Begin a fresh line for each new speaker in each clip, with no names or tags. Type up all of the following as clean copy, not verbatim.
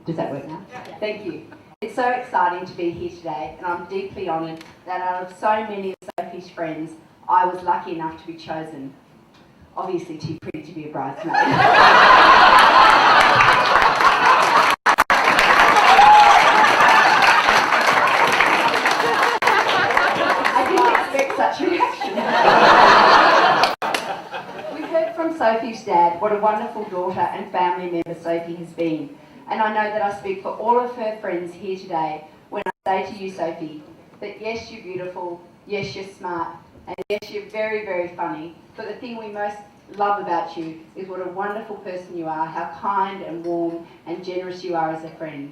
Does that work now? Thank you. It's so exciting to be here today, and I'm deeply honoured that out of so many of Sophie's friends, I was lucky enough to be chosen. Obviously too pretty to be a bridesmaid. I didn't expect such a reaction. We heard from Sophie's dad what a wonderful daughter and family member Sophie has been. And I know that I speak for all of her friends here today when I say to you, Sophie, that yes, you're beautiful, yes, you're smart, and yes, you're very, very funny, but the thing we most love about you is what a wonderful person you are, how kind and warm and generous you are as a friend.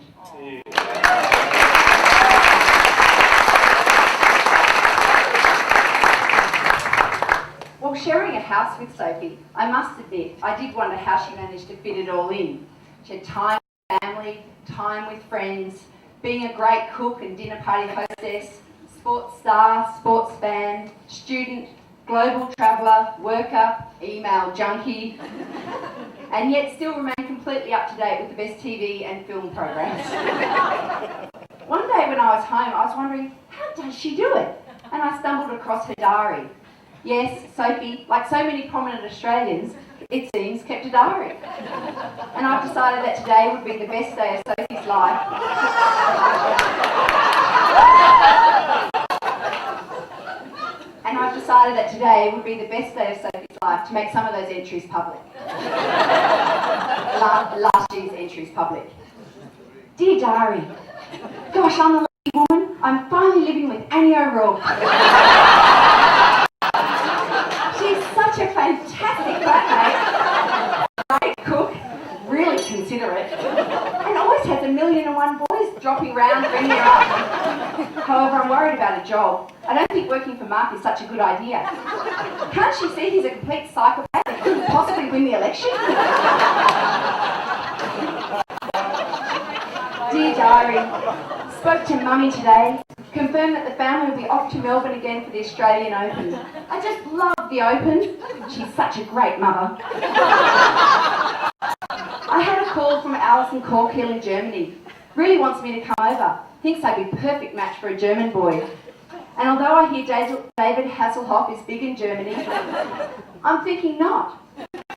While sharing a house with Sophie, I must admit, I did wonder how she managed to fit it all in. She had time with family, time with friends, being a great cook and dinner party hostess, sports star, sports fan, student, global traveller, worker, email junkie, and yet still remain completely up to date with the best TV and film programs. One day when I was home, I was wondering, how does she do it? And I stumbled across her diary. Yes, Sophie, like so many prominent Australians, it seems, kept a diary. And I've decided that today would be the best day of Sophie's life. And I've decided that today would be the best day of Sophie's life to make some of those entries public. Last year's entries public. Dear diary, gosh, I'm a lucky woman. I'm finally living with Annie O'Rourke. She's such a fantastic flatmate, great cook, really considerate, and always has 1,000,001 boys dropping round, bringing her up. However, I'm worried about a job. I don't think working for Mark is such a good idea. Can't she see he's a complete psychopath that couldn't possibly win the election? Dear diary, spoke to Mummy today. Confirmed that the family will be off to Melbourne again for the Australian Open. I just love the Open. She's such a great mother. I had a call from Alison Corkhill in Germany. Really wants me to come over. Thinks I'd be a perfect match for a German boy. And although I hear David Hasselhoff is big in Germany, I'm thinking not.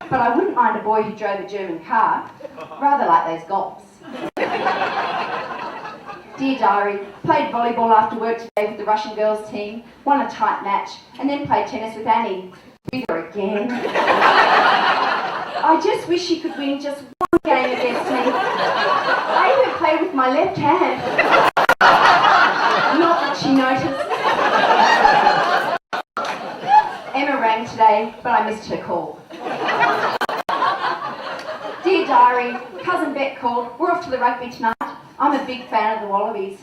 But I wouldn't mind a boy who drove a German car. Rather like those Golfs. Dear diary, played volleyball after work today with the Russian girls team, won a tight match, and then played tennis with Annie. With her again. I just wish she could win just one game against me. I even played with my left hand. Not that she noticed. Emma rang today, but I missed her call. Dear diary, cousin Bet called. We're off to the rugby tonight. I'm a big fan of the Wallabies,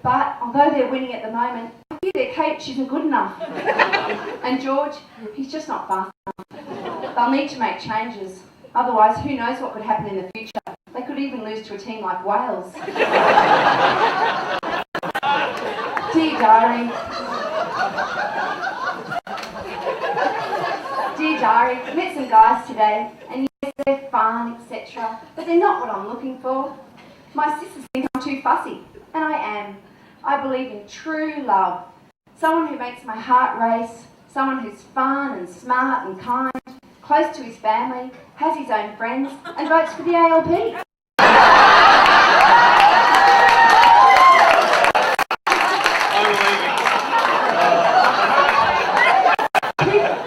but although they're winning at the moment, I fear their coach isn't good enough. And George, he's just not fast enough. They'll need to make changes. Otherwise, who knows what could happen in the future? They could even lose to a team like Wales. Dear diary. Dear diary, met some guys today, and yes, they're fun, etc., but they're not what I'm looking for. My sisters think I'm too fussy, and I am. I believe in true love. Someone who makes my heart race, someone who's fun and smart and kind, close to his family, has his own friends, and votes for the ALP.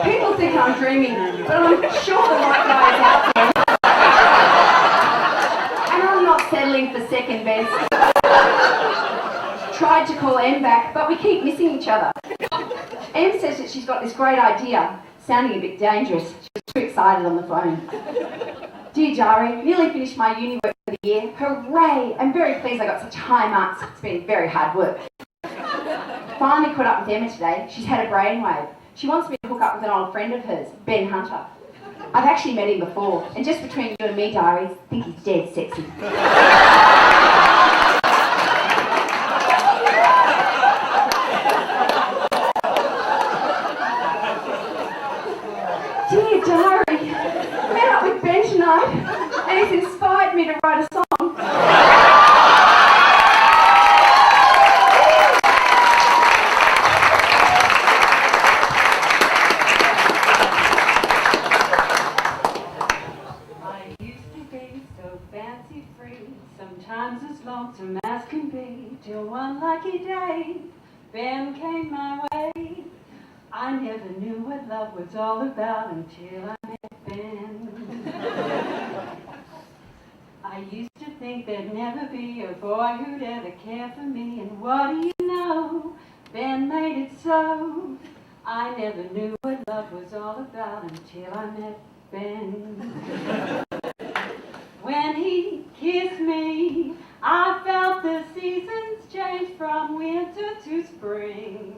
People think I'm dreaming, but I'm sure the right guy is out there. Settling for second best. Tried to call Em back, but we keep missing each other. Em says that she's got this great idea, sounding a bit dangerous. She was too excited on the phone. Dear diary, nearly finished my uni work for the year. Hooray! I'm very pleased I got such high marks. It's been very hard work. Finally caught up with Emma today. She's had a brainwave. She wants me to hook up with an old friend of hers, Ben Hunter. I've actually met him before, and just between you and me, diary, I think he's dead sexy. Dear diary, met up with Ben tonight, and he's inspired me to write a song.
came my way. I never knew what love was all about until I met Ben. I used to think there'd never be a boy who'd ever care for me, and what do you know? Ben made it so. I never knew what love was all about until I met Ben. When he kissed me, I felt the seasons change from winter to spring.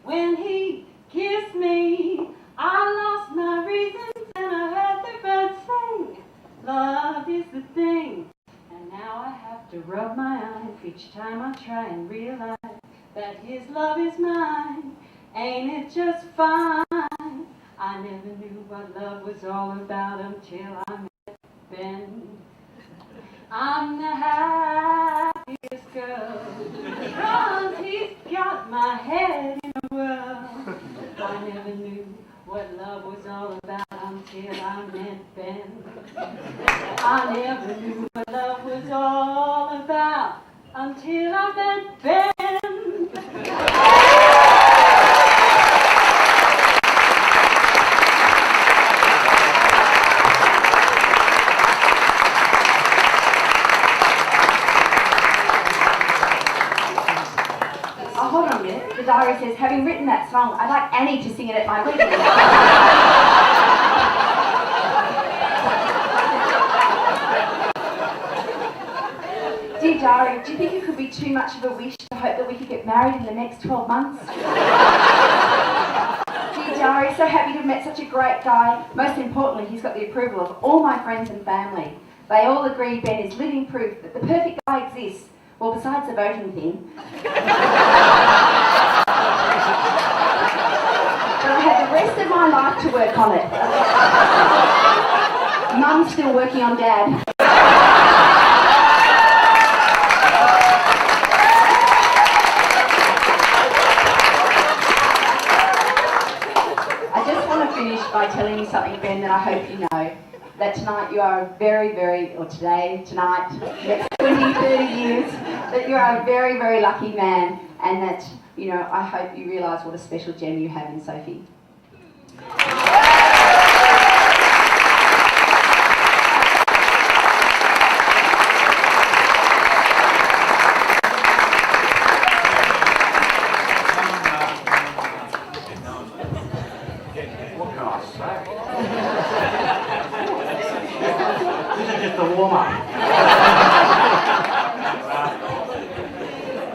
When he kissed me, I lost my reasons and I heard the birds sing. Love is the thing, and now I have to rub my eyes each time I try and realize that his love is mine. Ain't it just fine? I never knew what love was all about until I met Ben. I'm the happiest girl, 'cause he's got my head in a whirl. I never knew what love was all about until I met Ben. I never knew what love was all about until I met Ben.
Oh, hold on a minute. The diary says, having written that song, I'd like Annie to sing it at my wedding. Dear diary, do you think it could be too much of a wish to hope that we could get married in the next 12 months? Dear diary, so happy to have met such a great guy. Most importantly, he's got the approval of all my friends and family. They all agree Ben is living proof that the perfect guy exists. Well, besides the voting thing. But I have the rest of my life to work on it. Mum's still working on Dad. I just want to finish by telling you something, Ben, that I hope you know. That tonight you are tonight, next 20, 30 years, that you are a very, very lucky man, and that, you know, I hope you realise what a special gem you have in Sophie.
What can I say? This is just a warm-up.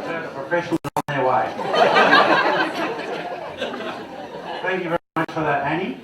So the professionals are on their way. Thank you very much for that, Annie.